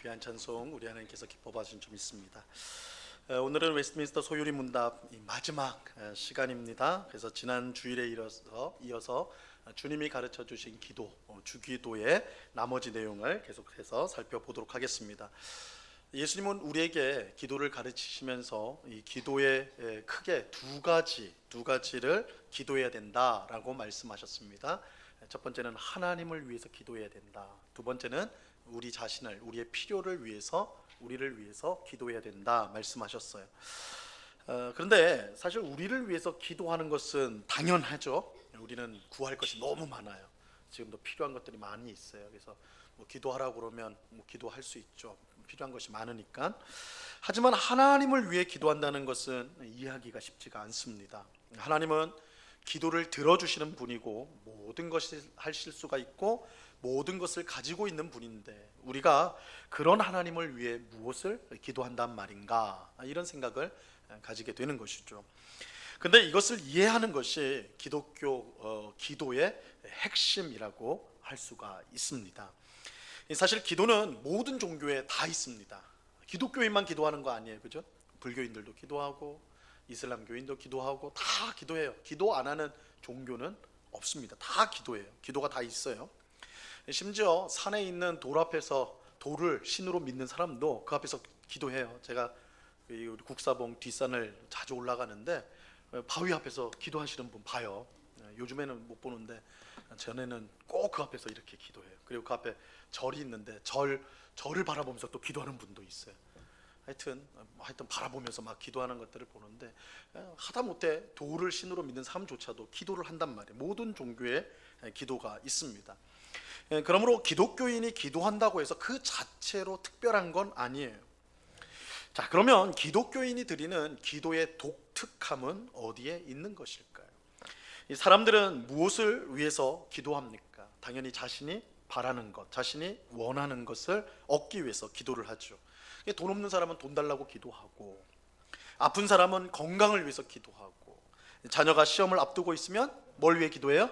귀한 찬송 우리 하나님께서 기뻐 봐주신 점 있습니다. 오늘은 웨스트민스터 소유리 문답 마지막 시간입니다. 그래서 지난 주일에 이어서 주님이 가르쳐 주신 기도, 주기도의 나머지 내용을 계속해서 살펴보도록 하겠습니다. 예수님은 우리에게 기도를 가르치시면서 이 기도의 크게 두 가지를 기도해야 된다라고 말씀하셨습니다. 첫 번째는 하나님을 위해서 기도해야 된다. 두 번째는 우리 자신을, 우리의 필요를 위해서, 우리를 위해서 기도해야 된다 말씀하셨어요. 그런데 사실 우리를 위해서 기도하는 것은 당연하죠. 우리는 구할 것이 너무 많아요. 지금도 필요한 것들이 많이 있어요. 그래서 기도하라고 그러면 기도할 수 있죠. 필요한 것이 많으니까. 하지만 하나님을 위해 기도한다는 것은 이해하기가 쉽지가 않습니다. 하나님은 기도를 들어주시는 분이고 모든 것을 하실 수가 있고 모든 것을 가지고 있는 분인데 우리가 그런 하나님을 위해 무엇을 기도한단 말인가, 이런 생각을 가지게 되는 것이죠. 근데 이것을 이해하는 것이 기독교 기도의 핵심이라고 할 수가 있습니다. 사실 기도는 모든 종교에 다 있습니다. 기독교인만 기도하는 거 아니에요, 그죠? 불교인들도 기도하고 이슬람교인도 기도하고 다 기도해요. 기도 안 하는 종교는 없습니다. 다 기도해요. 기도가 다 있어요. 심지어 산에 있는 돌 앞에서 돌을 신으로 믿는 사람도 그 앞에서 기도해요. 제가 우리 국사봉 뒷산을 자주 올라가는데 바위 앞에서 기도하시는 분 봐요. 요즘에는 못 보는데 전에는 꼭 그 앞에서 이렇게 기도해요. 그리고 그 앞에 절이 있는데 절을 바라보면서 또 기도하는 분도 있어요. 하여튼 바라보면서 막 기도하는 것들을 보는데 하다못해 돌을 신으로 믿는 사람조차도 기도를 한단 말이에요. 모든 종교에 기도가 있습니다. 그러므로 기독교인이 기도한다고 해서 그 자체로 특별한 건 아니에요. 자, 그러면 기독교인이 드리는 기도의 독특함은 어디에 있는 것일까요? 이 사람들은 무엇을 위해서 기도합니까? 당연히 자신이 바라는 것, 자신이 원하는 것을 얻기 위해서 기도를 하죠. 돈 없는 사람은 돈 달라고 기도하고, 아픈 사람은 건강을 위해서 기도하고, 자녀가 시험을 앞두고 있으면 뭘 위해 기도해요?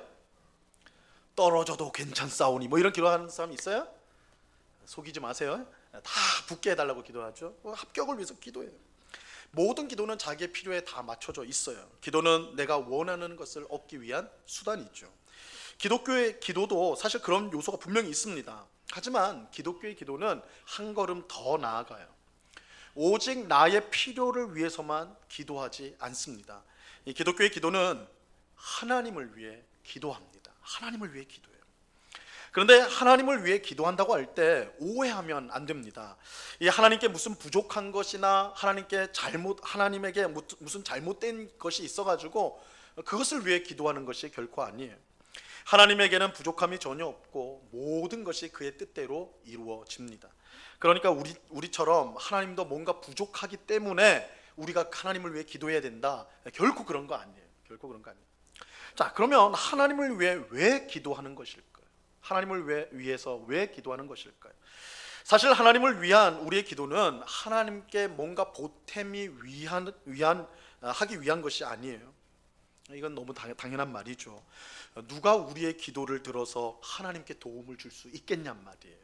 떨어져도 괜찮사오니 이런 기도하는 사람 있어요? 속이지 마세요. 다 붙게 해달라고 기도하죠. 합격을 위해서 기도해요. 모든 기도는 자기의 필요에 다 맞춰져 있어요. 기도는 내가 원하는 것을 얻기 위한 수단이죠. 기독교의 기도도 사실 그런 요소가 분명히 있습니다. 하지만 기독교의 기도는 한 걸음 더 나아가요. 오직 나의 필요를 위해서만 기도하지 않습니다. 이 기독교의 기도는 하나님을 위해 기도합니다. 하나님을 위해 기도해요. 그런데 하나님을 위해 기도한다고 할 때 오해하면 안 됩니다. 이 하나님께 무슨 부족한 것이나 하나님에게 무슨 잘못된 것이 있어가지고 그것을 위해 기도하는 것이 결코 아니에요. 하나님에게는 부족함이 전혀 없고 모든 것이 그의 뜻대로 이루어집니다. 그러니까 우리처럼 하나님도 뭔가 부족하기 때문에 우리가 하나님을 위해 기도해야 된다, 결코 그런 거 아니에요. 결코 그런 거 아니에요. 자, 그러면 하나님을 위해 왜 기도하는 것일까요? 하나님을 위해서 왜 기도하는 것일까요? 사실 하나님을 위한 우리의 기도는 하나님께 뭔가 보탬이 하기 위한 것이 아니에요. 이건 너무 당연한 말이죠. 누가 우리의 기도를 들어서 하나님께 도움을 줄 수 있겠냔 말이에요.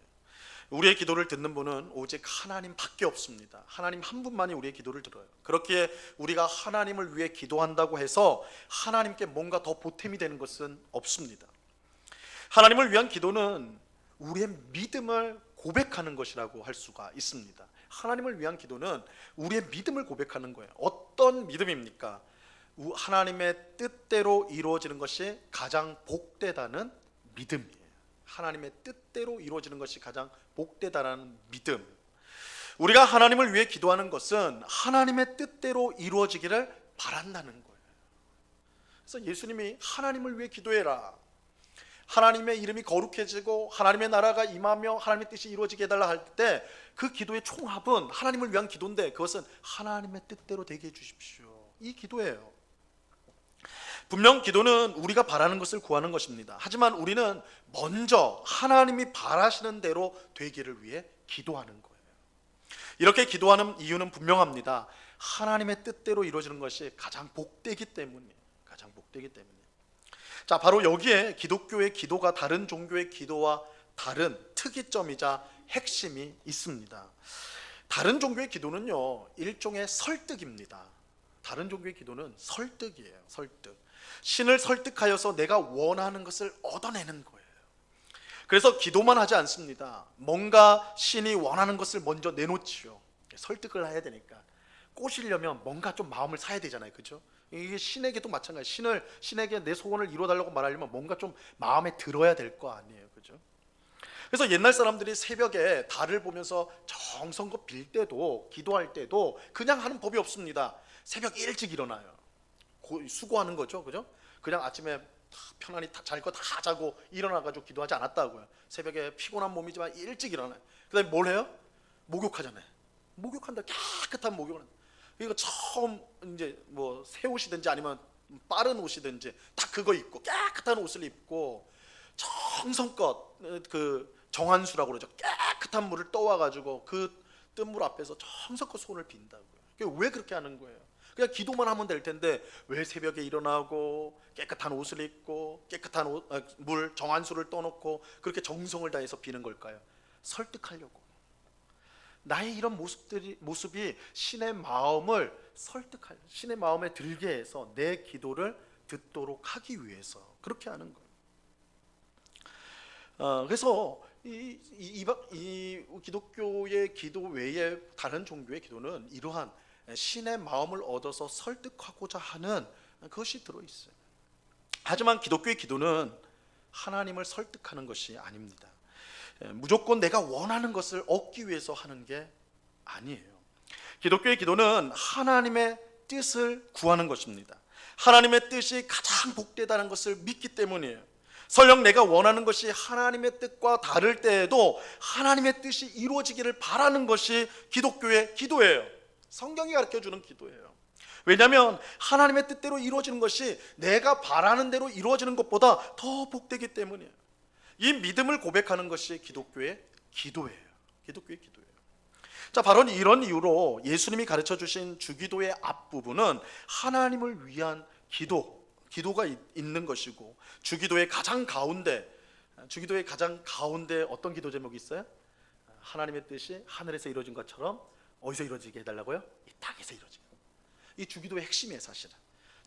우리의 기도를 듣는 분은 오직 하나님밖에 없습니다. 하나님 한 분만이 우리의 기도를 들어요. 그렇기에 우리가 하나님을 위해 기도한다고 해서 하나님께 뭔가 더 보탬이 되는 것은 없습니다. 하나님을 위한 기도는 우리의 믿음을 고백하는 것이라고 할 수가 있습니다. 하나님을 위한 기도는 우리의 믿음을 고백하는 거예요. 어떤 믿음입니까? 하나님의 뜻대로 이루어지는 것이 가장 복되다는 믿음이에요. 하나님의 뜻대로 이루어지는 것이 가장 복되다는 믿음. 우리가 하나님을 위해 기도하는 것은 하나님의 뜻대로 이루어지기를 바란다는 거예요. 그래서 예수님이 하나님을 위해 기도해라, 하나님의 이름이 거룩해지고 하나님의 나라가 임하며 하나님의 뜻이 이루어지게 해달라 할 때 그 기도의 총합은 하나님을 위한 기도인데 그것은 하나님의 뜻대로 되게 해주십시오, 이 기도예요. 분명 기도는 우리가 바라는 것을 구하는 것입니다. 하지만 우리는 먼저 하나님이 바라시는 대로 되기를 위해 기도하는 거예요. 이렇게 기도하는 이유는 분명합니다. 하나님의 뜻대로 이루어지는 것이 가장 복되기 때문이에요. 가장 복되기 때문이에요. 자, 바로 여기에 기독교의 기도가 다른 종교의 기도와 다른 특이점이자 핵심이 있습니다. 다른 종교의 기도는요, 일종의 설득입니다. 다른 종교의 기도는 설득이에요. 설득. 신을 설득하여서 내가 원하는 것을 얻어내는 거예요. 그래서 기도만 하지 않습니다. 뭔가 신이 원하는 것을 먼저 내놓지요. 설득을 해야 되니까. 꼬시려면 뭔가 좀 마음을 사야 되잖아요. 그죠? 이게 신에게도 마찬가지. 신에게 내 소원을 이루어달라고 말하려면 뭔가 좀 마음에 들어야 될 거 아니에요. 그죠? 그래서 옛날 사람들이 새벽에 달을 보면서 정성껏 빌 때도, 기도할 때도 그냥 하는 법이 없습니다. 새벽 일찍 일어나요. 수고하는 거죠. 그죠? 그냥 아침에 편안히 잘 거 다 자고 일어나가지고 기도하지 않았다고요. 새벽에 피곤한 몸이지만 일찍 일어나요. 그 다음에 뭘 해요? 목욕하잖아요. 목욕한다. 깨끗한 목욕을 한다. 이거 처음 이제 뭐 새 옷이든지 아니면 빠른 옷이든지 딱 그거 입고 깨끗한 옷을 입고 정성껏 그 정한수라고 그러죠. 깨끗한 물을 떠와가지고 그 뜬 물 앞에서 정성껏 손을 빈다고요. 왜 그렇게 하는 거예요? 그냥 기도만 하면 될 텐데 왜 새벽에 일어나고 깨끗한 옷을 입고 깨끗한 물 정한수를 떠놓고 그렇게 정성을 다해서 비는 걸까요? 설득하려고. 나의 이런 모습이 신의 마음을 설득하려, 신의 마음에 들게 해서 내 기도를 듣도록 하기 위해서 그렇게 하는 거예요. 그래서 이 기독교의 기도 외에 다른 종교의 기도는 이러한 신의 마음을 얻어서 설득하고자 하는 것이 들어있어요. 하지만 기독교의 기도는 하나님을 설득하는 것이 아닙니다. 무조건 내가 원하는 것을 얻기 위해서 하는 게 아니에요. 기독교의 기도는 하나님의 뜻을 구하는 것입니다. 하나님의 뜻이 가장 복되다는 것을 믿기 때문이에요. 설령 내가 원하는 것이 하나님의 뜻과 다를 때에도 하나님의 뜻이 이루어지기를 바라는 것이 기독교의 기도예요. 성경이 가르쳐주는 기도예요. 왜냐하면 하나님의 뜻대로 이루어지는 것이 내가 바라는 대로 이루어지는 것보다 더 복되기 때문이에요. 이 믿음을 고백하는 것이 기독교의 기도예요. 기독교의 기도예요. 자, 바로 이런 이유로 예수님이 가르쳐 주신 주기도의 앞부분은 하나님을 위한 기도가 있는 것이고, 주기도의 가장 가운데 어떤 기도 제목이 있어요? 하나님의 뜻이 하늘에서 이루어진 것처럼 어디서 이루어지게 해달라고요? 이 땅에서 이루어지게. 이 주기도의 핵심이에요. 사실은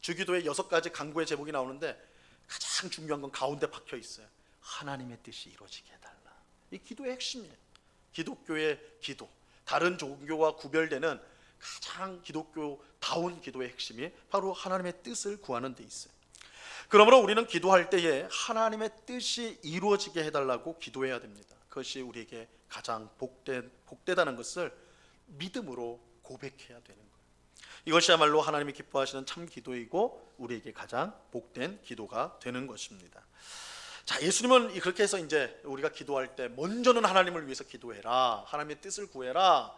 주기도의 6가지 간구의 제목이 나오는데 가장 중요한 건 가운데 박혀 있어요. 하나님의 뜻이 이루어지게 해달라. 이 기도의 핵심이에요. 기독교의 기도, 다른 종교와 구별되는 가장 기독교다운 기도의 핵심이 바로 하나님의 뜻을 구하는 데 있어요. 그러므로 우리는 기도할 때에 하나님의 뜻이 이루어지게 해달라고 기도해야 됩니다. 그것이 우리에게 가장 복되다는 것을 믿음으로 고백해야 되는 거예요. 이것이야말로 하나님이 기뻐하시는 참 기도이고 우리에게 가장 복된 기도가 되는 것입니다. 자, 예수님은 그렇게 해서 이제 우리가 기도할 때 먼저는 하나님을 위해서 기도해라, 하나님의 뜻을 구해라,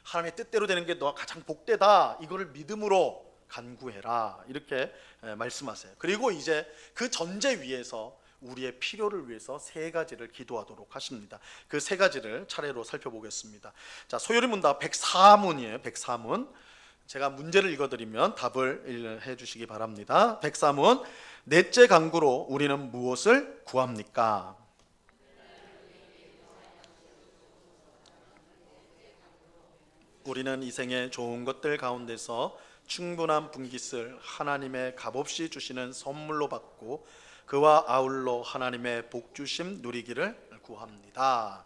하나님의 뜻대로 되는 게 너가 가장 복되다, 이거를 믿음으로 간구해라, 이렇게 말씀하세요. 그리고 이제 그 전제 위에서 우리의 필요를 위해서 3가지를 기도하도록 하십니다. 그 3가지를 차례로 살펴보겠습니다. 자, 소요리 문답 104문이에요. 104문. 제가 문제를 읽어드리면 답을 해주시기 바랍니다. 104문. 넷째 간구로 우리는 무엇을 구합니까? 우리는 이 생의 좋은 것들 가운데서 충분한 분깃을 하나님의 값없이 주시는 선물로 받고 그와 아울러 하나님의 복주심 누리기를 구합니다.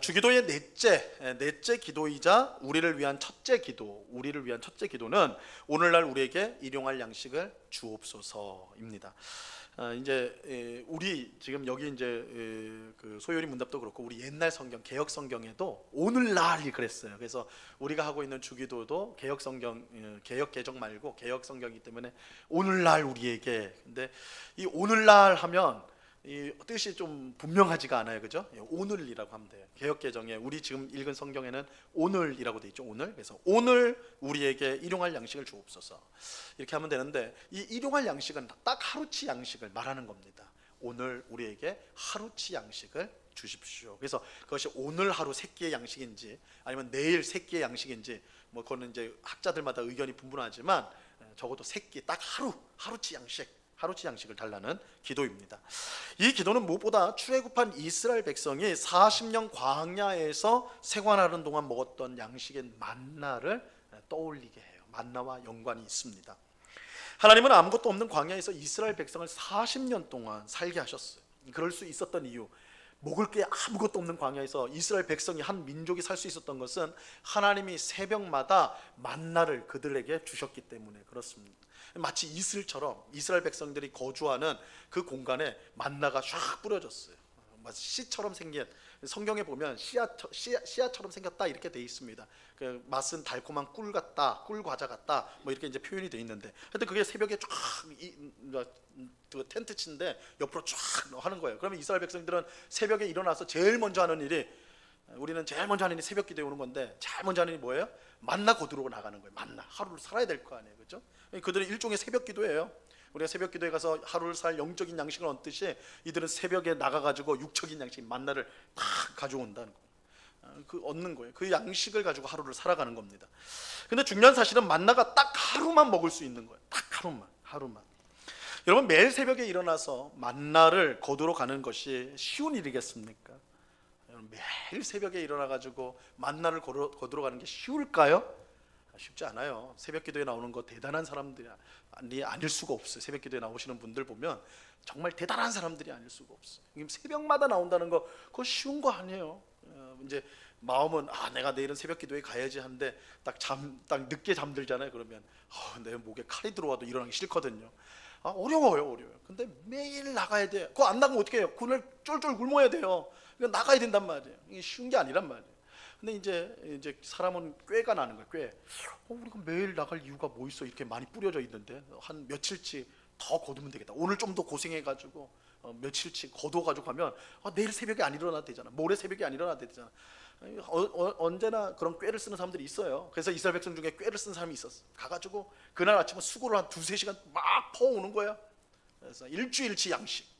주기도의 넷째 기도이자 우리를 위한 첫째 기도는 오늘날 우리에게 일용할 양식을 주옵소서입니다. 이제 우리 지금 여기 이제 그 소요리 문답도 그렇고 우리 옛날 성경 개역 성경에도 오늘날이 그랬어요. 그래서 우리가 하고 있는 주기도도 개역 성경 개역 개정 말고 개역 성경이기 때문에 오늘날 우리에게. 근데 이 오늘날 하면 이 뜻이 좀 분명하지가 않아요. 그죠? 오늘이라고 하면 돼요. 개역 개정에 우리 지금 읽은 성경에는 오늘이라고 돼 있죠. 오늘. 그래서 오늘 우리에게 일용할 양식을 주옵소서. 이렇게 하면 되는데 이 일용할 양식은 딱 하루치 양식을 말하는 겁니다. 오늘 우리에게 하루치 양식을 주십시오. 그래서 그것이 오늘 하루 3끼의 양식인지 아니면 내일 3끼의 양식인지 그거는 이제 학자들마다 의견이 분분하지만 적어도 3끼 딱 하루치 양식 하루치 양식을 달라는 기도입니다. 이 기도는 무엇보다 출애굽한 이스라엘 백성이 40년 광야에서 생활하는 동안 먹었던 양식의 만나를 떠올리게 해요. 만나와 연관이 있습니다. 하나님은 아무것도 없는 광야에서 이스라엘 백성을 40년 동안 살게 하셨어요. 그럴 수 있었던 이유, 먹을 게 아무것도 없는 광야에서 이스라엘 백성이, 한 민족이 살 수 있었던 것은 하나님이 새벽마다 만나를 그들에게 주셨기 때문에 그렇습니다. 마치 이슬처럼 이스라엘 백성들이 거주하는 그 공간에 만나가 쫙 뿌려졌어요. 마치 씨처럼 생긴, 성경에 보면 씨앗처럼 생겼다 이렇게 돼 있습니다. 그 맛은 달콤한 꿀 같다, 꿀 과자 같다, 뭐 이렇게 이제 표현이 돼 있는데, 하여튼 그게 새벽에 쫙 텐트 친데 옆으로 쫙 하는 거예요. 그러면 이스라엘 백성들은 새벽에 일어나서 제일 먼저 하는 일이, 우리는 제일 먼저 하는 일이 새벽 기도에 오는 건데, 제일 먼저 하는 일이 뭐예요? 만나 거두러 나가는 거예요. 만나, 하루를 살아야 될 거 아니에요, 그렇죠? 그들은 일종의 새벽 기도예요. 우리가 새벽 기도에 가서 하루를 살 영적인 양식을 얻듯이 이들은 새벽에 나가가지고 육적인 양식, 만나를 다 가져온다는 거예요. 그 얻는 거예요. 그 양식을 가지고 하루를 살아가는 겁니다. 근데 중요한 사실은 만나가 딱 하루만 먹을 수 있는 거예요. 딱 하루만. 여러분, 매일 새벽에 일어나서 만나를 거두러 가는 것이 쉬운 일이겠습니까? 매일 새벽에 일어나가지고 만나를 거두러 가는 게 쉬울까요? 쉽지 않아요. 새벽 기도에 나오는 거 대단한 사람들이 아닐 수가 없어요. 새벽 기도에 나오시는 분들 보면 정말 대단한 사람들이 아닐 수가 없어요. 새벽마다 나온다는 거, 그거 쉬운 거 아니에요. 이제 마음은 내가 내일은 새벽 기도에 가야지 하는데 딱 늦게 잠들잖아요. 그러면 내 목에 칼이 들어와도 일어나기 싫거든요. 어려워요. 근데 매일 나가야 돼요. 그거 안 나가면 어떻게 해요? 그날 쫄쫄 굶어야 돼요. 그러니까 나가야 된단 말이에요. 이게 쉬운 게 아니란 말이에요. 근데 이제 사람은 꾀가 나는 거예요. 꾀. 우리가 매일 나갈 이유가 뭐 있어? 이렇게 많이 뿌려져 있는데 한 며칠치 더 거두면 되겠다. 오늘 좀 더 고생해가지고 며칠치 거둬가지고 가면 내일 새벽에 안 일어나도 되잖아. 모레 새벽에 안 일어나도 되잖아. 언제나 그런 꾀를 쓰는 사람들이 있어요. 그래서 이스라엘 백성 중에 꾀를 쓴 사람이 있었어. 가가지고 그날 아침에 수고를 한 2-3시간 막 퍼오는 거야. 그래서 일주일치 양식.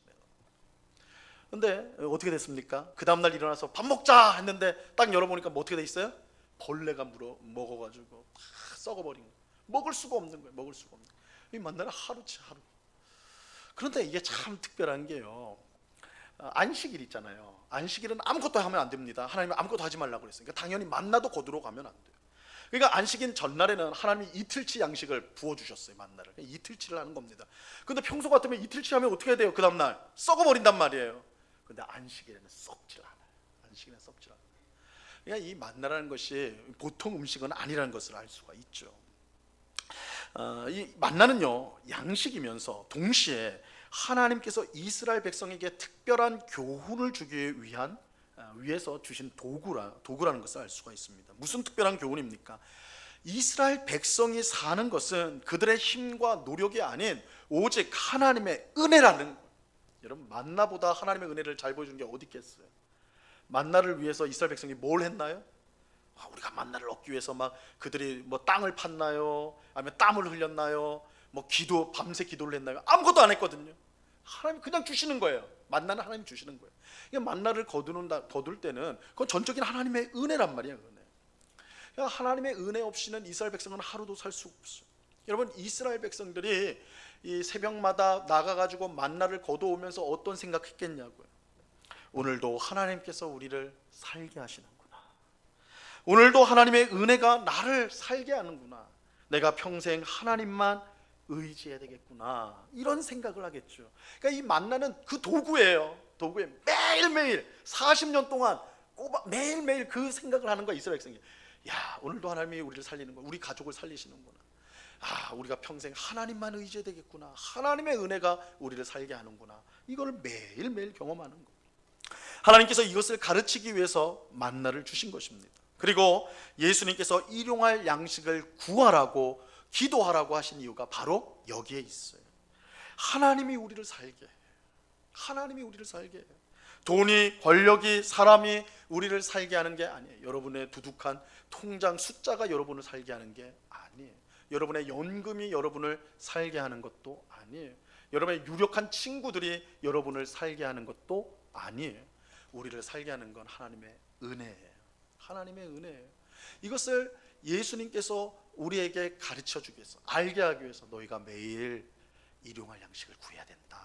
근데 어떻게 됐습니까? 그 다음날 일어나서 밥 먹자 했는데 딱 열어보니까 뭐 어떻게 돼 있어요? 벌레가 먹어가지고 다 썩어버린 거예요. 먹을 수가 없는 거예요. 이 만나는 하루치 하루. 그런데 이게 참 특별한 게요, 안식일 있잖아요. 안식일은 아무것도 하면 안 됩니다. 하나님이 아무것도 하지 말라고 그랬어요. 그러니까 당연히 만나도 거두러 가면 안 돼요. 그러니까 안식일 전날에는 하나님이 이틀치 양식을 부어주셨어요. 만나를 이틀치를 하는 겁니다. 근데 평소 같으면 이틀치 하면 어떻게 해야 돼요? 그 다음날 썩어버린단 말이에요. 근데 안식일에는 썩질 않아요. 그러니까 이 만나라는 것이 보통 음식은 아니라는 것을 알 수가 있죠. 이 만나는요, 양식이면서 동시에 하나님께서 이스라엘 백성에게 특별한 교훈을 주기 위해서 주신 도구라는 것을 알 수가 있습니다. 무슨 특별한 교훈입니까? 이스라엘 백성이 사는 것은 그들의 힘과 노력이 아닌 오직 하나님의 은혜라는 거예요. 여러분, 만나보다 하나님의 은혜를 잘 보여주는 게 어디 있겠어요? 만나를 위해서 이스라엘 백성이 뭘 했나요? 우리가 만나를 얻기 위해서 막 그들이 뭐 땅을 팠나요? 아니면 땀을 흘렸나요? 뭐 밤새 기도를 했나요? 아무것도 안 했거든요. 하나님 그냥 주시는 거예요. 만나는 하나님 주시는 거예요. 그러니까 만나를 거둘 때는 그건 전적인 하나님의 은혜란 말이에요. 은혜. 그러니까 하나님의 은혜 없이는 이스라엘 백성은 하루도 살 수 없어요. 여러분, 이스라엘 백성들이 이 새벽마다 나가가지고 만나를 거두오면서 어떤 생각했겠냐고요. 오늘도 하나님께서 우리를 살게 하시는구나. 오늘도 하나님의 은혜가 나를 살게 하는구나. 내가 평생 하나님만 의지해야 되겠구나. 이런 생각을 하겠죠. 그러니까 이 만나는 그 도구예요. 매일매일 40년 동안 매일매일 그 생각을 하는 거야. 이스라엘 백성이. 오늘도 하나님이 우리를 살리는 거야. 우리 가족을 살리시는구나. 우리가 평생 하나님만 의지해야 되겠구나. 하나님의 은혜가 우리를 살게 하는구나. 이걸 매일매일 경험하는 거예요. 하나님께서 이것을 가르치기 위해서 만나를 주신 것입니다. 그리고 예수님께서 일용할 양식을 구하라고 기도하라고 하신 이유가 바로 여기에 있어요. 하나님이 우리를 살게 해요. 돈이, 권력이, 사람이 우리를 살게 하는 게 아니에요. 여러분의 두둑한 통장 숫자가 여러분을 살게 하는 게 아니에요. 여러분의 연금이 여러분을 살게 하는 것도 아니에요. 여러분의 유력한 친구들이 여러분을 살게 하는 것도 아니에요. 우리를 살게 하는 건 하나님의 은혜예요. 이것을 예수님께서 우리에게 가르쳐 주기 위해서, 알게 하기 위해서 너희가 매일 일용할 양식을 구해야 된다.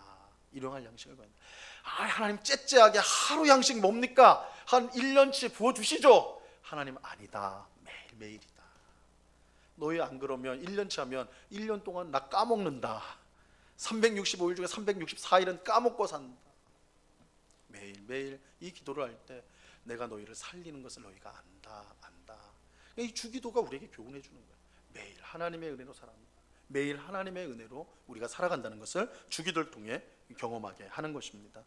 일용할 양식을 구해야 된다. 하나님 째째하게 하루 양식 뭡니까? 한 1년치 부어주시죠. 하나님 아니다. 매일매일이다. 너희 안 그러면 1년치 하면 1년 동안 나 까먹는다. 365일 중에 364일은 까먹고 산다. 매일매일 이 기도를 할 때 내가 너희를 살리는 것을 너희가 안다. 이 주기도가 우리에게 교훈해 주는 거예요. 매일 하나님의 은혜로 살아간다. 매일 하나님의 은혜로 우리가 살아간다는 것을 주기도를 통해 경험하게 하는 것입니다.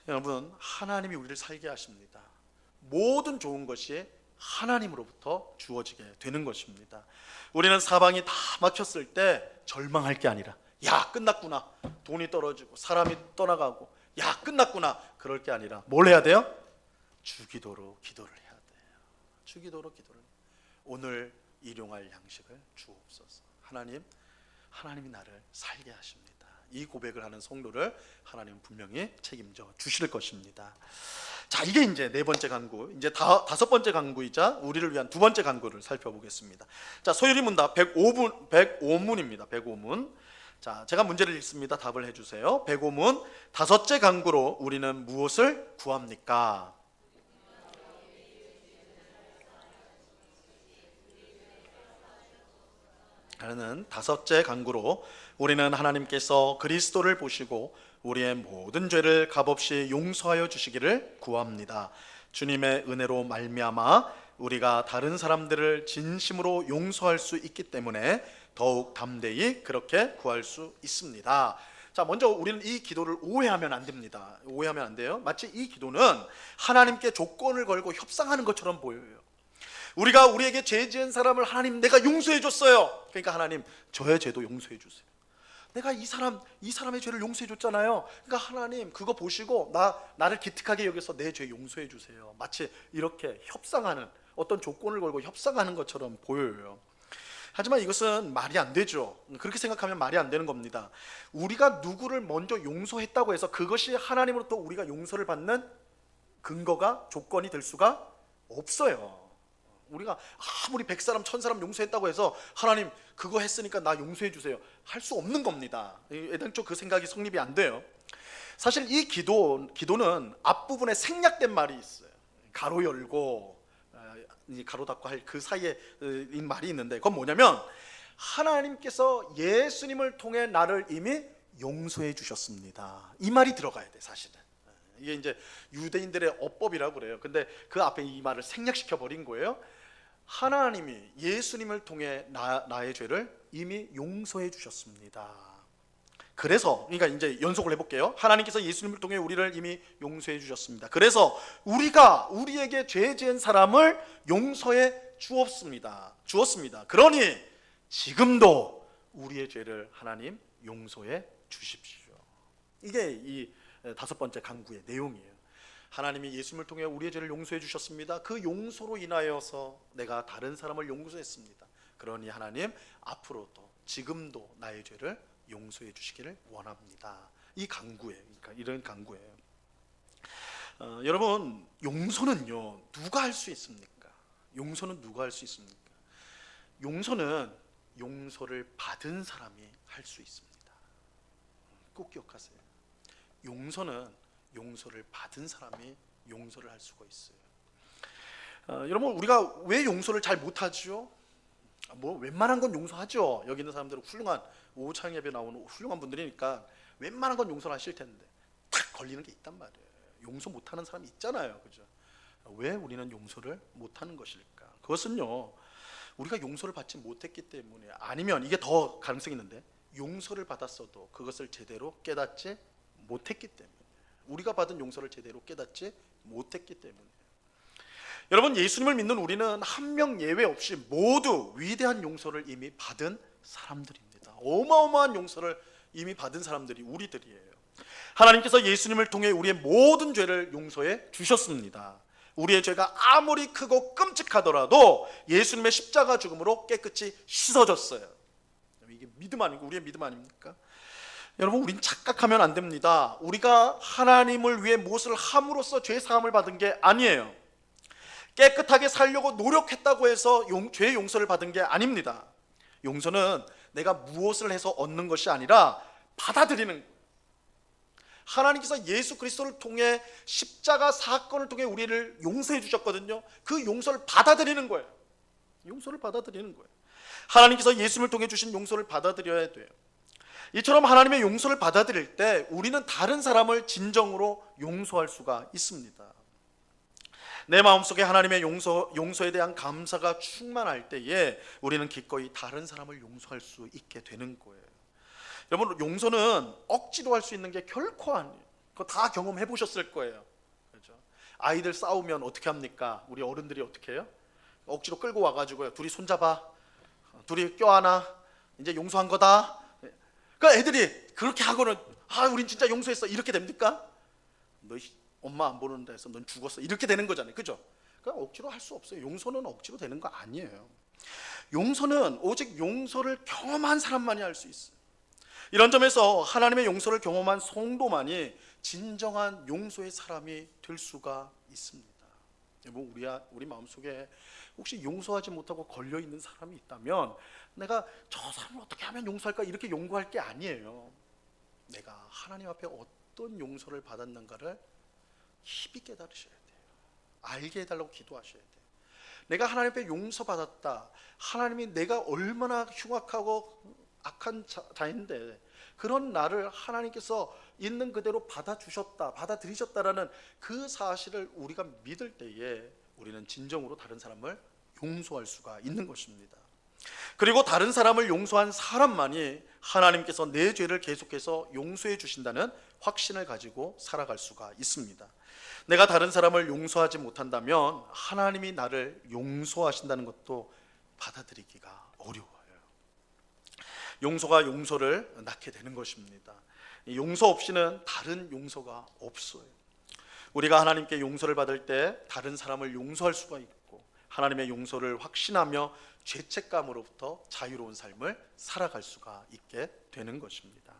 여러분, 하나님이 우리를 살게 하십니다. 모든 좋은 것이 하나님으로부터 주어지게 되는 것입니다. 우리는 사방이 다 막혔을 때 절망할 게 아니라 야 끝났구나, 돈이 떨어지고 사람이 떠나가고 야 끝났구나, 그럴 게 아니라 뭘 해야 돼요? 주기도로 기도를 해야 돼요. 주기도로 기도를. 오늘 일용할 양식을 주옵소서. 하나님이 나를 살게 하십니다. 이 고백을 하는 성도를 하나님은 분명히 책임져 주실 것입니다. 자, 이게 이제 네 번째 간구, 이제 다섯 번째 간구이자 우리를 위한 두 번째 간구를 살펴보겠습니다. 자, 소율이 문답 105문입니다. 105문. 자, 제가 문제를 읽습니다. 답을 해주세요. 105문, 다섯째 간구로 우리는 무엇을 구합니까? 라는 다섯째 간구로 우리는 하나님께서 그리스도를 보시고 우리의 모든 죄를 값없이 용서하여 주시기를 구합니다. 주님의 은혜로 말미암아 우리가 다른 사람들을 진심으로 용서할 수 있기 때문에 더욱 담대히 그렇게 구할 수 있습니다. 자, 먼저 우리는 이 기도를 오해하면 안 됩니다. 오해하면 안 돼요. 마치 이 기도는 하나님께 조건을 걸고 협상하는 것처럼 보여요. 우리가 우리에게 죄 지은 사람을 하나님 내가 용서해 줬어요. 그러니까 하나님 저의 죄도 용서해 주세요. 내가 이 사람의 죄를 용서해 줬잖아요. 그러니까 하나님 그거 보시고 나를 기특하게 여겨서 내 죄 용서해 주세요. 마치 이렇게 협상하는, 어떤 조건을 걸고 협상하는 것처럼 보여요. 하지만 이것은 말이 안 되죠. 그렇게 생각하면 말이 안 되는 겁니다. 우리가 누구를 먼저 용서했다고 해서 그것이 하나님으로부터 우리가 용서를 받는 근거가, 조건이 될 수가 없어요. 우리가 아무리 100사람 1000사람 용서했다고 해서 하나님 그거 했으니까 나 용서해 주세요 할 수 없는 겁니다. 애당초 그 생각이 성립이 안 돼요. 사실 이 기도는 앞부분에 생략된 말이 있어요. 가로 열고 가로 닫고 할 그 사이에 이 말이 있는데, 그건 뭐냐면 하나님께서 예수님을 통해 나를 이미 용서해 주셨습니다, 이 말이 들어가야 돼. 사실은 이게 이제 유대인들의 어법이라고 그래요. 근데 그 앞에 이 말을 생략시켜 버린 거예요. 하나님이 예수님을 통해 나의 죄를 이미 용서해 주셨습니다. 그래서 그러니까 이제 연속을 해볼게요. 하나님께서 예수님을 통해 우리를 이미 용서해 주셨습니다. 그래서 우리가 우리에게 죄 지은 사람을 용서해 주었습니다. 그러니 지금도 우리의 죄를 하나님 용서해 주십시오. 이게 이 다섯 번째 간구의 내용이에요. 하나님이 예수님을 통해 우리의 죄를 용서해 주셨습니다. 그 용서로 인하여서 내가 다른 사람을 용서했습니다. 그러니 하나님 앞으로도 지금도 나의 죄를 용서해 주시기를 원합니다. 이 간구예요. 그러니까 이런 간구예요. 여러분, 용서는요 누가 할 수 있습니까? 용서는 누가 할 수 있습니까? 용서는 용서를 받은 사람이 할 수 있습니다. 꼭 기억하세요. 용서는 용서를 받은 사람이 용서를 할 수가 있어요. 여러분, 우리가 왜 용서를 잘 못하죠? 뭐 웬만한 건 용서하죠. 여기 있는 사람들은 훌륭한 오후창 예배 나오는 훌륭한 분들이니까 웬만한 건 용서를 하실 텐데 딱 걸리는 게 있단 말이에요. 용서 못하는 사람이 있잖아요, 그죠? 왜 우리는 용서를 못하는 것일까? 그것은요 우리가 용서를 받지 못했기 때문에, 아니면 이게 더 가능성이 있는데 용서를 받았어도 그것을 제대로 깨닫지 못했기 때문에, 우리가 받은 용서를 제대로 깨닫지 못했기 때문에. 여러분, 예수님을 믿는 우리는 한 명 예외 없이 모두 위대한 용서를 이미 받은 사람들입니다. 어마어마한 용서를 이미 받은 사람들이 우리들이에요. 하나님께서 예수님을 통해 우리의 모든 죄를 용서해 주셨습니다. 우리의 죄가 아무리 크고 끔찍하더라도 예수님의 십자가 죽음으로 깨끗이 씻어졌어요. 이게 믿음 아니고 우리의 믿음 아닙니까? 여러분, 우린 착각하면 안 됩니다. 우리가 하나님을 위해 무엇을 함으로써 죄 사함을 받은 게 아니에요. 깨끗하게 살려고 노력했다고 해서 죄 용서를 받은 게 아닙니다. 용서는 내가 무엇을 해서 얻는 것이 아니라 받아들이는 거예요. 하나님께서 예수 그리스도를 통해 십자가 사건을 통해 우리를 용서해 주셨거든요. 그 용서를 받아들이는 거예요. 용서를 받아들이는 거예요. 하나님께서 예수님을 통해 주신 용서를 받아들여야 돼요. 이처럼 하나님의 용서를 받아들일 때 우리는 다른 사람을 진정으로 용서할 수가 있습니다. 내 마음속에 하나님의 용서에 대한 감사가 충만할 때에 우리는 기꺼이 다른 사람을 용서할 수 있게 되는 거예요. 여러분, 용서는 억지로 할 수 있는 게 결코 아니에요. 그거 다 경험해 보셨을 거예요. 그렇죠? 아이들 싸우면 어떻게 합니까? 우리 어른들이 어떻게 해요? 억지로 끌고 와가지고요, 둘이 손잡아, 둘이 껴안아, 이제 용서한 거다. 그러니까 애들이 그렇게 하고는 우린 진짜 용서했어, 이렇게 됩니까? 너 엄마 안 보는다 해서 넌 죽었어, 이렇게 되는 거잖아요. 그죠? 그러니까 억지로 할 수 없어요. 용서는 억지로 되는 거 아니에요. 용서는 오직 용서를 경험한 사람만이 할 수 있어요. 이런 점에서 하나님의 용서를 경험한 성도만이 진정한 용서의 사람이 될 수가 있습니다. 여러분, 우리 마음속에 혹시 용서하지 못하고 걸려있는 사람이 있다면 내가 저 사람을 어떻게 하면 용서할까 이렇게 연구할 게 아니에요. 내가 하나님 앞에 어떤 용서를 받았는가를 깊이 깨달으셔야 돼요. 알게 해달라고 기도하셔야 돼요. 내가 하나님 앞에 용서받았다, 하나님이 내가 얼마나 흉악하고 악한 자인데 그런 나를 하나님께서 있는 그대로 받아주셨다, 받아들이셨다라는 그 사실을 우리가 믿을 때에 우리는 진정으로 다른 사람을 용서할 수가 있는 것입니다. 그리고 다른 사람을 용서한 사람만이 하나님께서 내 죄를 계속해서 용서해 주신다는 확신을 가지고 살아갈 수가 있습니다. 내가 다른 사람을 용서하지 못한다면 하나님이 나를 용서하신다는 것도 받아들이기가 어려워요. 용서가 용서를 낳게 되는 것입니다. 용서 없이는 다른 용서가 없어요. 우리가 하나님께 용서를 받을 때 다른 사람을 용서할 수가 있고 하나님의 용서를 확신하며 죄책감으로부터 자유로운 삶을 살아갈 수가 있게 되는 것입니다.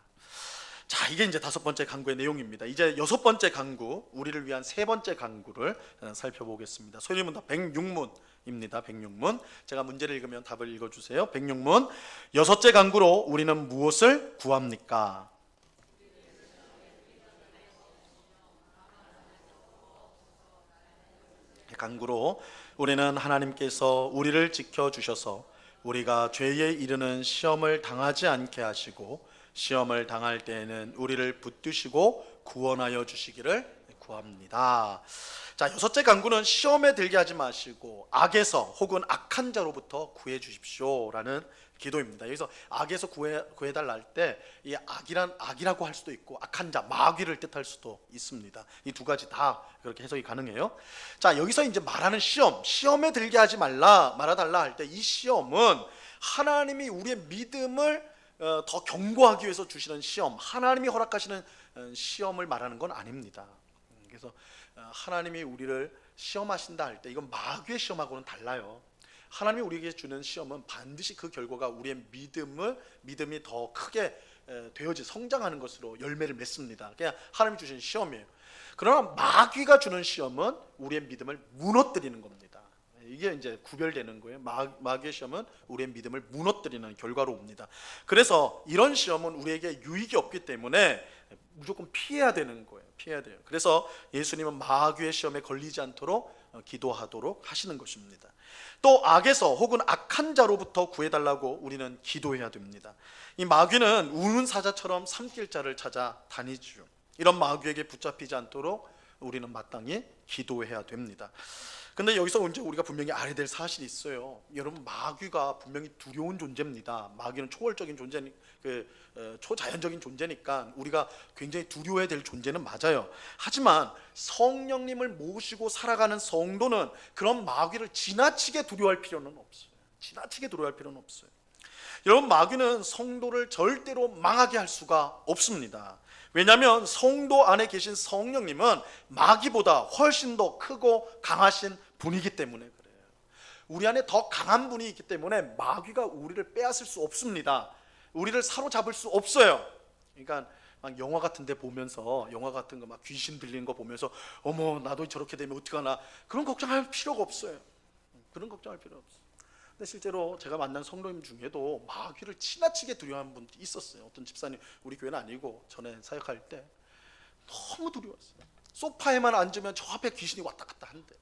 자, 이게 이제 5번째 강구의 내용입니다. 이제 6번째 강구, 우리를 위한 3번째 강구를 살펴보겠습니다. 소리문답 106문입니다. 106문. 제가 문제를 읽으면 답을 읽어주세요. 106문. 6째 강구로 우리는 무엇을 구합니까? 강구로 우리는 하나님께서 우리를 지켜주셔서 우리가 죄에 이르는 시험을 당하지 않게 하시고 시험을 당할 때에는 우리를 붙드시고 구원하여 주시기를 구합니다. 자, 6째 강구는 시험에 들게 하지 마시고 악에서 혹은 악한 자로부터 구해 주십시오라는 기도입니다. 여기서 악에서 구해달라 할 때 이 악이라고 할 수도 있고 악한 자, 마귀를 뜻할 수도 있습니다. 이 두 가지 다 그렇게 해석이 가능해요. 자, 여기서 이제 말하는 시험에 들게 하지 말아달라 할 때 이 시험은 하나님이 우리의 믿음을 더 견고하기 위해서 주시는 시험, 하나님이 허락하시는 시험을 말하는 건 아닙니다. 그래서 하나님이 우리를 시험하신다 할 때 이건 마귀의 시험하고는 달라요. 하나님이 우리에게 주는 시험은 반드시 그 결과가 우리의 믿음이 더 크게 되어지 성장하는 것으로 열매를 맺습니다. 그냥 하나님이 주신 시험이에요. 그러나 마귀가 주는 시험은 우리의 믿음을 무너뜨리는 겁니다. 이게 이제 구별되는 거예요. 마귀의 시험은 우리의 믿음을 무너뜨리는 결과로 옵니다. 그래서 이런 시험은 우리에게 유익이 없기 때문에 무조건 피해야 되는 거예요. 피해야 돼요. 그래서 예수님은 마귀의 시험에 걸리지 않도록 기도하도록 하시는 것입니다. 또 악에서 혹은 악한 자로부터 구해달라고 우리는 기도해야 됩니다. 이 마귀는 우는 사자처럼 삼킬 자를 찾아 다니죠. 이런 마귀에게 붙잡히지 않도록 우리는 마땅히 기도해야 됩니다. 근데 여기서 이제 우리가 분명히 알아야 될 사실이 있어요. 여러분, 마귀가 분명히 두려운 존재입니다. 마귀는 초월적인 초자연적인 존재니까 우리가 굉장히 두려워해야 될 존재는 맞아요. 하지만 성령님을 모시고 살아가는 성도는 그런 마귀를 지나치게 두려워할 필요는 없어요. 지나치게 두려워할 필요는 없어요. 여러분, 마귀는 성도를 절대로 망하게 할 수가 없습니다. 왜냐하면 성도 안에 계신 성령님은 마귀보다 훨씬 더 크고 강하신 분이기 때문에 그래요. 우리 안에 더 강한 분이 있기 때문에 마귀가 우리를 빼앗을 수 없습니다. 우리를 사로잡을 수 없어요. 그러니까 막 영화 같은 데 보면서 영화 같은 거 막 귀신 들리는 거 보면서 어머 나도 저렇게 되면 어떡하나 그런 걱정할 필요가 없어요. 그런 걱정할 필요 없어요. 근데 실제로 제가 만난 성도님 중에도 마귀를 지나치게 두려워하는 분이 있었어요. 어떤 집사님, 우리 교회는 아니고 전에 사역할 때 너무 두려웠어요. 소파에만 앉으면 저 앞에 귀신이 왔다 갔다 한대.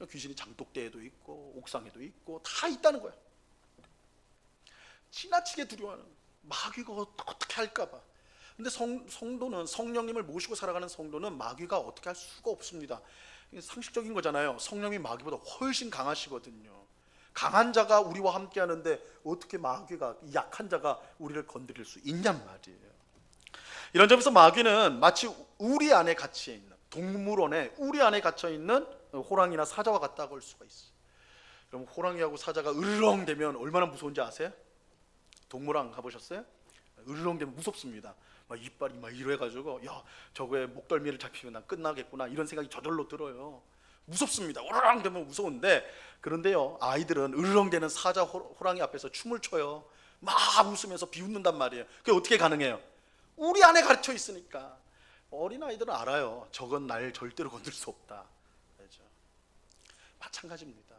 귀신이 장독대에도 있고 옥상에도 있고 다 있다는 거야. 지나치게 두려워하는 거야. 마귀가 어떻게 할까 봐. 근데 성도는, 성령님을 모시고 살아가는 성도는 마귀가 어떻게 할 수가 없습니다. 이게 상식적인 거잖아요. 성령이 마귀보다 훨씬 강하시거든요. 강한 자가 우리와 함께 하는데 어떻게 마귀가, 약한 자가 우리를 건드릴 수 있냔 말이에요. 이런 점에서 마귀는 마치 우리 안에 갇혀 있는, 동물원에 우리 안에 갇혀 있는 호랑이나 사자와 같다고 할 수가 있어요. 그럼 호랑이하고 사자가 으르렁대면 얼마나 무서운지 아세요? 동물원 가보셨어요? 으르렁대면 무섭습니다. 막 이빨이 막 이래가지고 야, 저거에 목덜미를 잡히면 난 끝나겠구나 이런 생각이 저절로 들어요. 무섭습니다. 으르렁대면 무서운데, 그런데요, 아이들은 으르렁대는 사자, 호랑이 앞에서 춤을 춰요. 막 웃으면서 비웃는단 말이에요. 그게 어떻게 가능해요? 우리 안에 갇혀 있으니까. 어린아이들은 알아요. 저건 날 절대로 건들 수 없다. 그렇죠? 마찬가지입니다.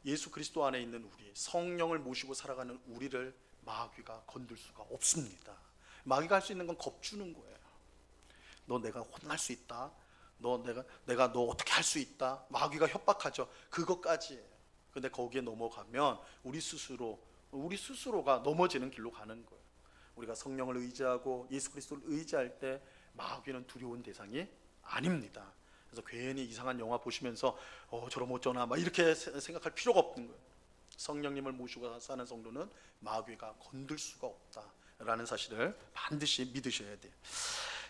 예수 그리스도 안에 있는 우리, 성령을 모시고 살아가는 우리를 마귀가 건들 수가 없습니다. 마귀가 할 수 있는 건 겁주는 거예요. 너 내가 혼날 수 있다. 내가 너 어떻게 할 수 있다. 마귀가 협박하죠. 그것까지예요. 근데 거기에 넘어가면 우리 스스로가 넘어지는 길로 가는 거예요. 우리가 성령을 의지하고 예수 그리스도를 의지할 때 마귀는 두려운 대상이 아닙니다. 그래서 괜히 이상한 영화 보시면서 저러면 어쩌나 막 이렇게 생각할 필요가 없는 거예요. 성령님을 모시고 사는 성도는 마귀가 건들 수가 없다라는 사실을 반드시 믿으셔야 돼요.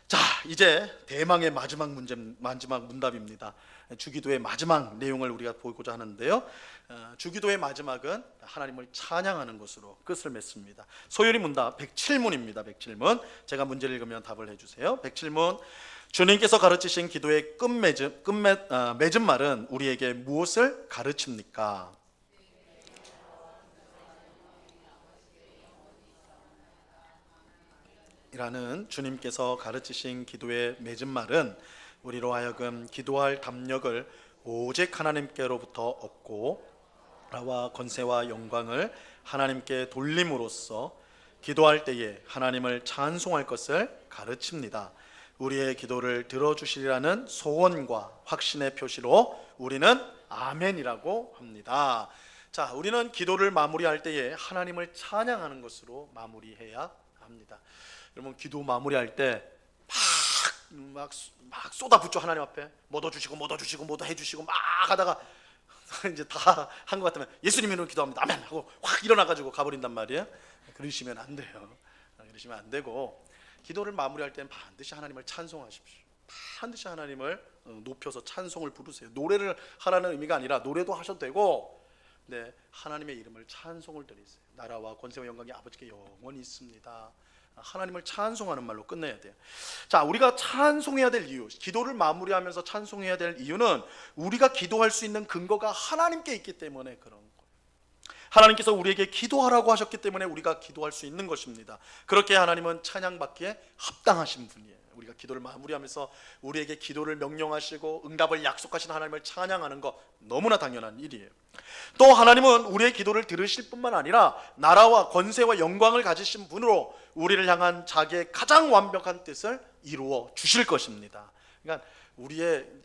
자, 이제 대망의 마지막 문답입니다. 주기도의 마지막 내용을 우리가 보고자 하는데요. 주기도의 마지막은 하나님을 찬양하는 것으로 끝을 맺습니다. 소요리 문답 107문입니다. 107문. 제가 문제를 읽으면 답을 해주세요. 107문. 주님께서 가르치신 기도의 맺은 말은 우리에게 무엇을 가르칩니까? 이라는 주님께서 가르치신 기도의 맺은 말은 우리로 하여금 기도할 담력을 오직 하나님께로부터 얻고 나와 권세와 영광을 하나님께 돌림으로써 기도할 때에 하나님을 찬송할 것을 가르칩니다. 우리의 기도를 들어주시리라는 소원과 확신의 표시로 우리는 아멘이라고 합니다. 자, 우리는 기도를 마무리할 때에 하나님을 찬양하는 것으로 마무리해야 합니다. 여러분, 기도 마무리할 때 막 쏟아붓죠. 하나님 앞에 뭐도 주시고 뭐도 해주시고 막 하다가 이제 다 한 것 같으면 예수님 이름으로 기도합니다. 아멘 하고 확 일어나가지고 가버린단 말이에요. 그러시면 안 돼요. 그러시면 안 되고, 기도를 마무리할 때는 반드시 하나님을 찬송하십시오. 반드시 하나님을 높여서 찬송을 부르세요. 노래를 하라는 의미가 아니라 노래도 하셔도 되고, 네, 하나님의 이름을 찬송을 드리세요. 나라와 권세와 영광이 아버지께 영원히 있습니다. 하나님을 찬송하는 말로 끝내야 돼요. 자, 우리가 찬송해야 될 이유, 기도를 마무리하면서 찬송해야 될 이유는 우리가 기도할 수 있는 근거가 하나님께 있기 때문에 그런 거예요. 하나님께서 우리에게 기도하라고 하셨기 때문에 우리가 기도할 수 있는 것입니다. 그렇게 하나님은 찬양받기에 합당하신 분이에요. 우리가 기도를 마무리하면서 우리에게 기도를 명령하시고 응답을 약속하신 하나님을 찬양하는 것 너무나 당연한 일이에요. 또 하나님은 우리의 기도를 들으실 뿐만 아니라 나라와 권세와 영광을 가지신 분으로 우리를 향한 자기의 가장 완벽한 뜻을 이루어 주실 것입니다. 그러니까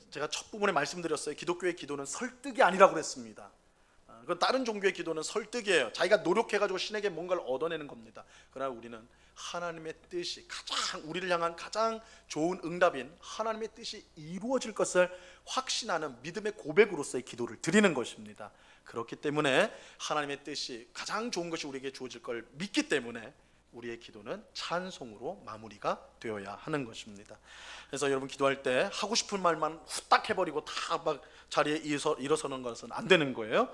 제가 첫 부분에 말씀드렸어요. 기독교의 기도는 설득이 아니라고 그랬습니다. 다른 종교의 기도는 설득이에요. 자기가 노력해가지고 신에게 뭔가를 얻어내는 겁니다. 그러나 우리는 하나님의 뜻이, 우리를 향한 가장 좋은 응답인 하나님의 뜻이 이루어질 것을 확신하는 믿음의 고백으로서의 기도를 드리는 것입니다. 그렇기 때문에 하나님의 뜻이, 가장 좋은 것이 우리에게 주어질 걸 믿기 때문에 우리의 기도는 찬송으로 마무리가 되어야 하는 것입니다. 그래서 여러분, 기도할 때 하고 싶은 말만 후딱 해버리고 다 막 자리에 일어서는 것은 안 되는 거예요.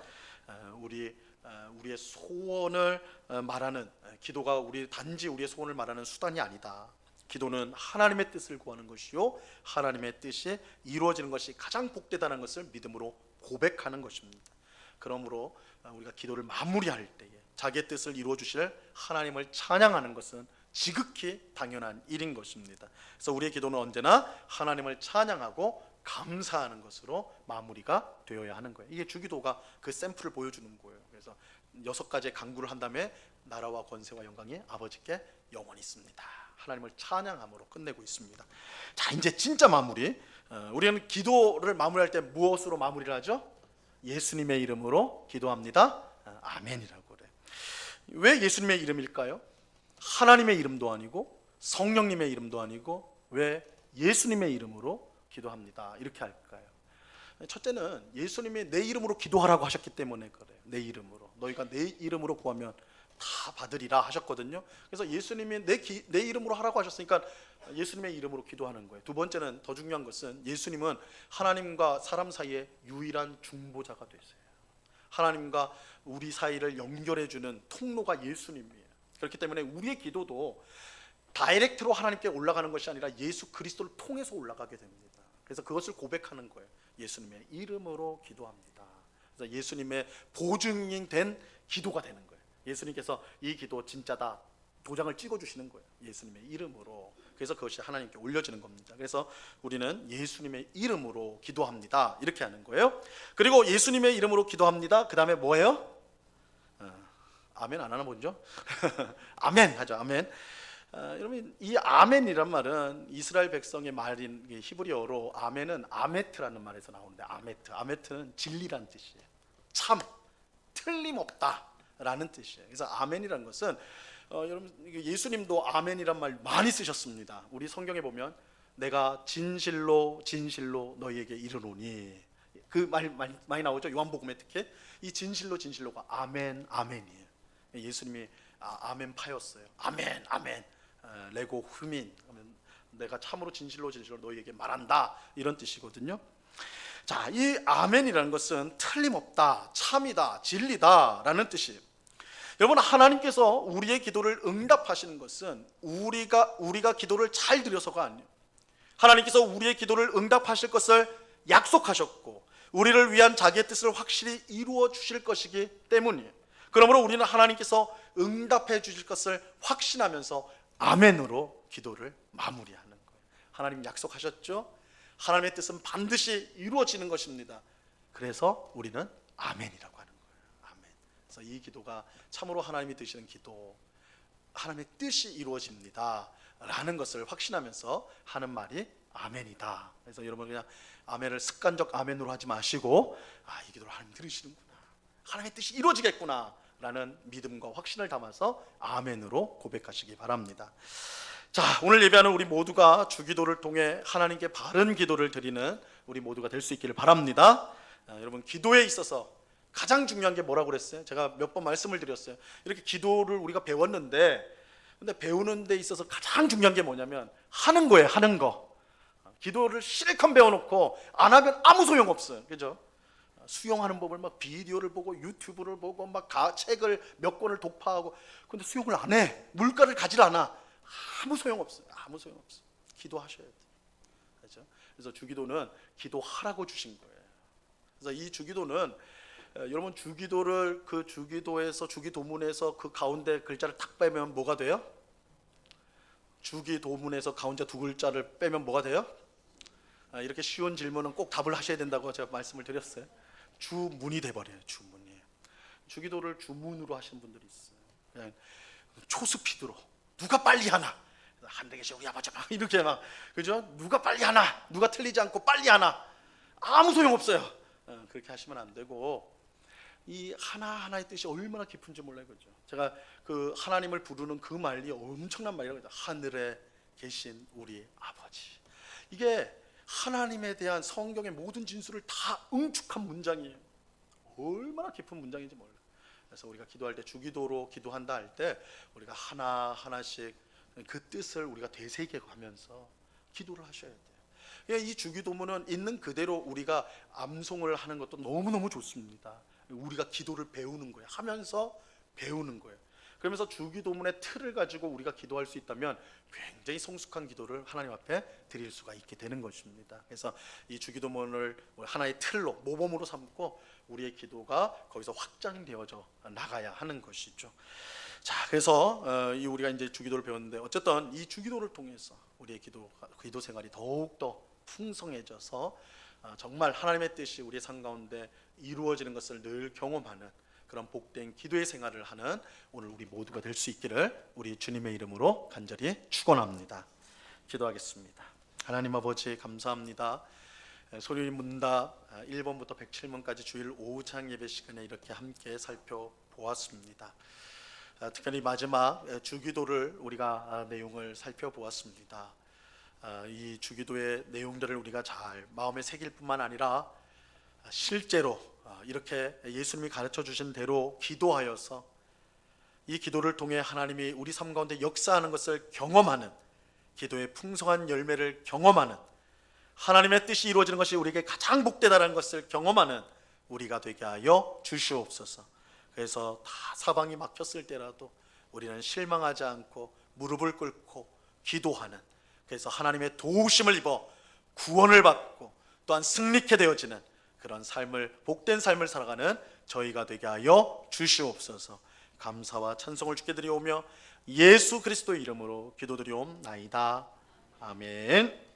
우리의 소원을 말하는, 기도가 단지 우리의 소원을 말하는 수단이 아니다. 기도는 하나님의 뜻을 구하는 것이요, 하나님의 뜻이 이루어지는 것이 가장 복되다는 것을 믿음으로 고백하는 것입니다. 그러므로 우리가 기도를 마무리할 때에 자기의 뜻을 이루어 주실 하나님을 찬양하는 것은 지극히 당연한 일인 것입니다. 그래서 우리의 기도는 언제나 하나님을 찬양하고 감사하는 것으로 마무리가 되어야 하는 거예요. 이게 주기도가 그 샘플을 보여주는 거예요. 그래서 6가지의 간구를 한 다음에 나라와 권세와 영광이 아버지께 영원히 있습니다. 하나님을 찬양함으로 끝내고 있습니다. 자, 이제 진짜 마무리. 우리는 기도를 마무리할 때 무엇으로 마무리를 하죠? 예수님의 이름으로 기도합니다. 아멘이라고 그래요. 왜 예수님의 이름일까요? 하나님의 이름도 아니고 성령님의 이름도 아니고 왜 예수님의 이름으로 기도합니다 이렇게 할까요? 첫째는 예수님이 내 이름으로 기도하라고 하셨기 때문에 그래요. 내 이름으로, 너희가 내 이름으로 구하면 다 받으리라 하셨거든요. 그래서 예수님이 내 이름으로 하라고 하셨으니까 예수님의 이름으로 기도하는 거예요. 두 번째는, 더 중요한 것은 예수님은 하나님과 사람 사이의 유일한 중보자가 되세요. 하나님과 우리 사이를 연결해주는 통로가 예수님이에요. 그렇기 때문에 우리의 기도도 다이렉트로 하나님께 올라가는 것이 아니라 예수 그리스도를 통해서 올라가게 됩니다. 그래서 그것을 고백하는 거예요. 예수님의 이름으로 기도합니다. 그래서 예수님의 보증이 된 기도가 되는 거예요. 예수님께서 이 기도 진짜다 도장을 찍어주시는 거예요. 예수님의 이름으로. 그래서 그것이 하나님께 올려지는 겁니다. 그래서 우리는 예수님의 이름으로 기도합니다 이렇게 하는 거예요. 그리고 예수님의 이름으로 기도합니다. 그 다음에 뭐예요? 아멘 안 하나 먼저? 아멘 하죠. 아멘. 여러분, 이 아멘이란 말은 이스라엘 백성의 말인 히브리어로 아멘은 아메트라는 말에서 나오는데, 아메트는 진리란 뜻이에요. 참, 틀림없다 라는 뜻이에요. 그래서 아멘이라는 것은 여러분, 예수님도 아멘이란 말 많이 쓰셨습니다. 우리 성경에 보면 내가 진실로 진실로 너희에게 이르노니, 그 말 많이 나오죠. 요한복음에 특히 이 진실로가 아멘 아멘이에요. 예수님이 아멘파였어요. 아멘 아멘. 레고 후민, 내가 참으로 진실로 너희에게 말한다 이런 뜻이거든요. 자, 이 아멘이라는 것은 틀림없다, 참이다, 진리다라는 뜻이에요. 여러분, 하나님께서 우리의 기도를 응답하시는 것은 우리가 기도를 잘 드려서가 아니에요. 하나님께서 우리의 기도를 응답하실 것을 약속하셨고 우리를 위한 자기의 뜻을 확실히 이루어 주실 것이기 때문이에요. 그러므로 우리는 하나님께서 응답해 주실 것을 확신하면서 아멘으로 기도를 마무리하는 거예요. 하나님 약속하셨죠? 하나님의 뜻은 반드시 이루어지는 것입니다. 그래서 우리는 아멘이라고 하는 거예요. 아멘. 그래서 이 기도가 참으로 하나님이 드시는 기도, 하나님의 뜻이 이루어집니다 라는 것을 확신하면서 하는 말이 아멘이다. 그래서 여러분, 그냥 아멘을 습관적 아멘으로 하지 마시고, 이 기도를 하나님 들으시는구나, 하나님의 뜻이 이루어지겠구나 라는 믿음과 확신을 담아서 아멘으로 고백하시기 바랍니다. 자, 오늘 예배하는 우리 모두가 주기도를 통해 하나님께 바른 기도를 드리는 우리 모두가 될 수 있기를 바랍니다. 여러분, 기도에 있어서 가장 중요한 게 뭐라고 그랬어요? 제가 몇 번 말씀을 드렸어요. 이렇게 기도를 우리가 배웠는데, 근데 배우는 데 있어서 가장 중요한 게 뭐냐면 하는 거예요. 하는 거. 기도를 실컷 배워놓고 안 하면 아무 소용없어요. 그죠? 수용하는 법을 막 비디오를 보고 유튜브를 보고 막 책을 몇 권을 독파하고, 근데 수용을 안 해. 물가를 가질 않아. 아무 소용없어요. 아무 소용없어요. 기도하셔야 돼요. 그렇죠? 그래서 주기도는 기도하라고 주신 거예요. 그래서 이 주기도는 여러분, 주기도를 그 주기도에서 주기도문에서 그 가운데 글자를 딱 빼면 뭐가 돼요? 주기도문에서 가운데 두 글자를 빼면 뭐가 돼요? 이렇게 쉬운 질문은 꼭 답을 하셔야 된다고 제가 말씀을 드렸어요. 주문이 돼버려요. 주문이. 주기도를 주문으로 하시는 분들이 있어요. 그냥 초스피드로 누가 빨리 하나, 한 대씩 우리 아버지 막 이렇게 막, 그죠? 누가 빨리 하나, 누가 틀리지 않고 빨리 하나, 아무 소용 없어요. 그렇게 하시면 안 되고, 이 하나하나의 뜻이 얼마나 깊은지 몰라요. 그죠? 제가 그 하나님을 부르는 그 말이 엄청난 말이라고 해요. 하늘에 계신 우리 아버지. 이게 하나님에 대한 성경의 모든 진술을 다 응축한 문장이에요. 얼마나 깊은 문장인지 몰라요. 그래서 우리가 기도할 때, 주기도로 기도한다 할 때 우리가 하나하나씩 그 뜻을 우리가 되새겨가면서 기도를 하셔야 돼요. 이 주기도문은 있는 그대로 우리가 암송을 하는 것도 너무너무 좋습니다. 우리가 기도를 배우는 거예요. 하면서 배우는 거예요. 그러면서 주기도문의 틀을 가지고 우리가 기도할 수 있다면 굉장히 성숙한 기도를 하나님 앞에 드릴 수가 있게 되는 것입니다. 그래서 이 주기도문을 하나의 틀로, 모범으로 삼고 우리의 기도가 거기서 확장되어져 나가야 하는 것이죠. 자, 그래서 우리가 이제 주기도를 배웠는데, 어쨌든 이 주기도를 통해서 우리의 기도 생활이 더욱더 풍성해져서 정말 하나님의 뜻이 우리의 삶 가운데 이루어지는 것을 늘 경험하는 그런 복된 기도의 생활을 하는 오늘 우리 모두가 될 수 있기를 우리 주님의 이름으로 간절히 축원합니다. 기도하겠습니다. 하나님 아버지 감사합니다. 소유리 문답 1번부터 107번까지 주일 오후장 예배 시간에 이렇게 함께 살펴보았습니다. 특별히 마지막 주기도를 우리가 내용을 살펴보았습니다. 이 주기도의 내용들을 우리가 잘 마음에 새길 뿐만 아니라 실제로 이렇게 예수님이 가르쳐 주신 대로 기도하여서 이 기도를 통해 하나님이 우리 삶 가운데 역사하는 것을 경험하는, 기도의 풍성한 열매를 경험하는, 하나님의 뜻이 이루어지는 것이 우리에게 가장 복되다는 것을 경험하는 우리가 되게 하여 주시옵소서. 그래서 다 사방이 막혔을 때라도 우리는 실망하지 않고 무릎을 꿇고 기도하는, 그래서 하나님의 도우심을 입어 구원을 받고 또한 승리케 되어지는 그런 삶을, 복된 삶을 살아가는 저희가 되게 하여 주시옵소서. 감사와 찬송을 주께 드리오며 예수 그리스도의 이름으로 기도드리옵나이다. 아멘.